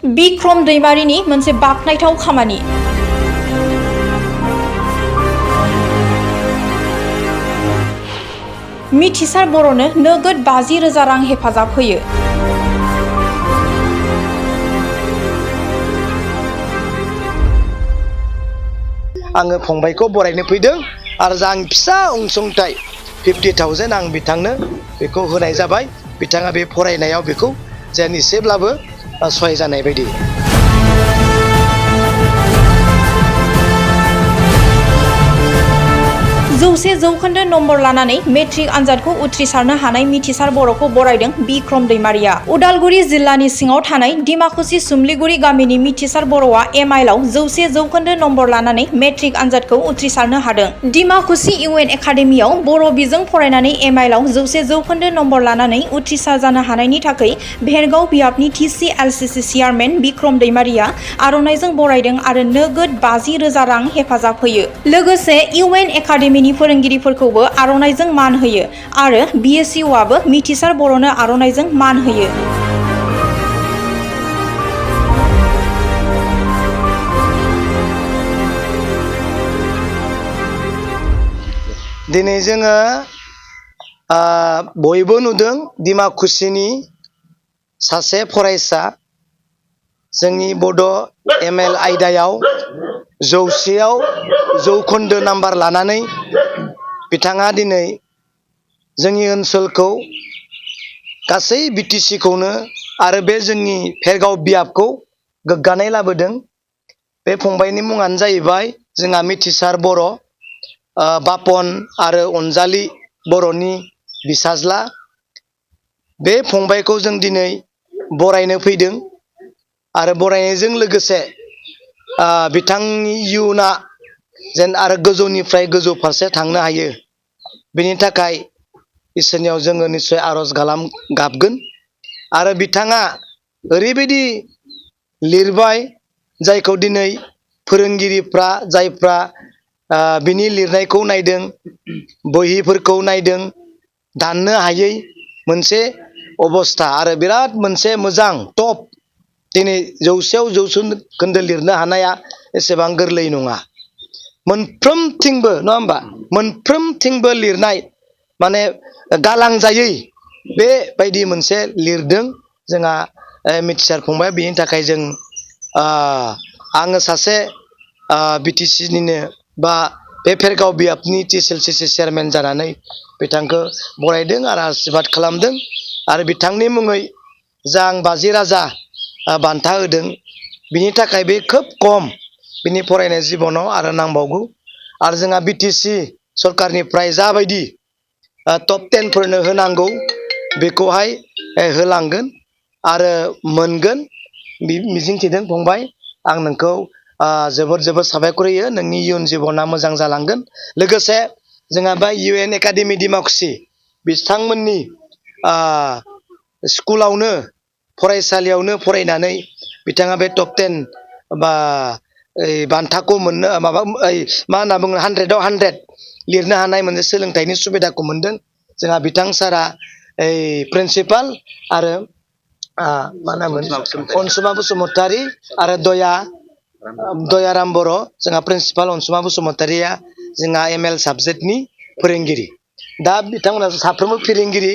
बिक्रम दैमारिनि मोनसे बाखनायथाव खामानि। मिथिसार बर'नो नोगोद 50,000 रां हेफाजाब होयो। आङो फंबायखौ बरायनो फैदों आरो आं फिसा अनसुंथाइ 50,000 आं बिथांनो बेखौ होनाय जाबाय। बिथाङा बे फरायनायाव बेखौ जेन एसेब्लाबो सहाय जानाय बायदि। जौसे जौखोन्दो नम्बर लानानै मेट्रिक आनजादखौ उथ्रिसारनो हानाय मिथिसार बर'खौ बरायदों बिक्रम दैमारिया। उदालगुरि जिल्लानि सिङाव थानाय डिमाकुसि सुमलिगुरि गामिनि मिथिसार बर'आ एमआइएलआव जौसे जौखोन्दो नम्बर लानानै मेट्रिक आनजादखौ उथ्रिसारनो हादों। डिमाकुसि इउएन एकाडेमियाव बर' बिजों फरायनानै एमआइएलआव जौसे जौखोन्दो नम्बर लानानै उथ्रिसार जानो हानायनि थाखाय भेरगाव बियाबनि TCLCC चेयारमेन बिक्रम दैमारिया आर'नाइजों बरायदों आरो नोगोद 50,000 रां हेफाजाब होयो। लोगोसे इउएन एकाडेमिनि फोरोंगिरिफोरखौबो आर'नाइजों मान होयो आरो BSUआबो मिथिसार बर'नो आर'नाइजों मान होयो। दिनै जोङो बयबो नुदों डिमाकुसिनि सासे फरायसा जोंनि बड' ML आयदायाव जौसेयाव जौखोन्दो नाम्बार लानानै बिथाङा दिनै जोंनि ओनसोलखौ गासै BTCखौनो आरो बे जोंनि भेरगाव बियाबखौ गोग्गानाय लाबोदों। बे फंबायनि मुङानो जाहैबाय जोंहा मिथिसार बर' बापन आरो अनजालि बर'नि बिसाज्ला। बे फंबायखौ जों दिनै बरायनो फैदों आरो बरायनायजों लोगोसे बिथांनि इयुना जेन आरो गोजौनिफ्राय गोजौ फारसे थांनो हायो बेनि थाखाय इसोरनियाव जोङो निस्सय आरज गाबगोन। आरो बिथाङा ओरैबायदि लिरबाय जायखौ दिनै फोरोंगिरिफ्रा जायफ्रा बिनि लिरनायखौ नायदों, बहिफोरखौ नायदों, दाननो हायै मोनसे अबस्था आरो बिराद मोनसे मोजां टप। दिनै जौसेयाव जौखोन्दो लिरनो हानाया एसेबां गोरलै नङा। मोनफ्रोमथिंबो नङा होमबा, मोनफ्रोमथिंबो लिरनाय माने गालांजायै बेबायदि मोनसे लिरदों जोंहा मिथिसार फंबाय। बेनि थाखाय जों आङो सासे BTCनिनो बा बे भेरगाव बियाबनि TCLCC चेयारमेन जानानै बिथांखौ बरायदों आरो आशीर्बाद खालामदों आरो बिथांनि मुङै जा आं 50,000 बान्था होदों बिनि थाखाय बे खोब खम बिनि फरायनाय जिबनाव आरो नांबावगौ। आरो जोंहा BTC सरकारनिफ्राय जाबायदि टप 10 फोरनो होनांगौ बेखौहाय होलांगोन आरो मोनगोन मिजिंथिदों फंबाय। आं नोंखौ जोबोद साबायखर होयो। नोंनि इयुन जिबना मोजां जालांगोन। लोगोसे जोंहा बा इउएन एकाडेमि डिमाकुसि बिथांमोननि स्कुलावनो फरायसालियावनो फरायनानै बिथाङा बे टप 10 बा बान्थाखौ मोननो मा होनना बुङो 100आव 100 लिरनो हानाय मोनसे सोलोंथाइनि सुबिदाखौ मोनदों। जोंहा बिथां सारा प्रिन्सिपाल आरो मा होनोमोन अनसुमा बसुमतारी आरो दयाराम बर' जोंहा प्रिन्सिपाल अनसुमा बसुमतारीया जोंहा ML साबजेक्टनि फोरोंगिरि। दा बिथांमोना साफ्रोमबो फोरोंगिरि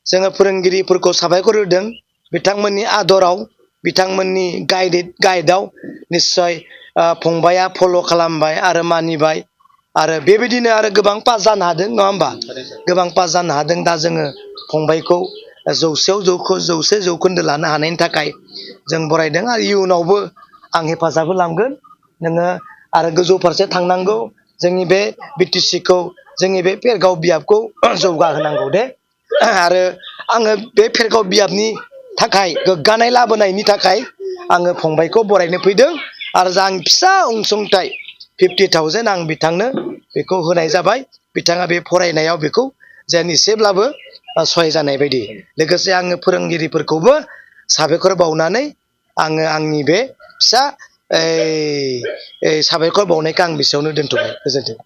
जोङो फोरोंगिरिफोरखौ साबायखर होदों। बिथांमोननि आदराव बिथांमोननि गाइडआव निस्सय फंबाया फल' खालामबाय आरो मानिबाय आरो बेबायदिनो आरो गोबां पास जानो हादों नङा होमबा, गोबां पास जानो हादों। दा जोङो फंबायखौ जौसे जौखोन्दो लानो हानायनि थाखाय जों बरायदों आरो इयुनावबो आं हेफाजाब होलांगोन। नोङो आरो गोजौ फारसे थांनांगौ, जोंनि बे BTCखौ जोंनि बे भेरगाव बियाबखौ जौगाहोनांगौ दे। आरो आङो बे भेरगाव बियाबनि थाखाय गोग्गानाय लाबोनायनि थाखाय आङो फंबायखौ बरायनो फैदों आरो जा आं फिसा अनसुंथाइ 50,000 आं बिथांनो बेखौ होनाय जाबाय। बिथाङा बे फरायनायाव बेखौ जेन एसेब्लाबो सहाय जानाय बायदि। लोगोसे आङो फोरोंगिरिफोरखौबो साबायखर बावनानै आङो आंनि बे फिसा साबायखर बावनायखौ आं बिसेयावनो दोनथ'बाय। गोजोन्थों।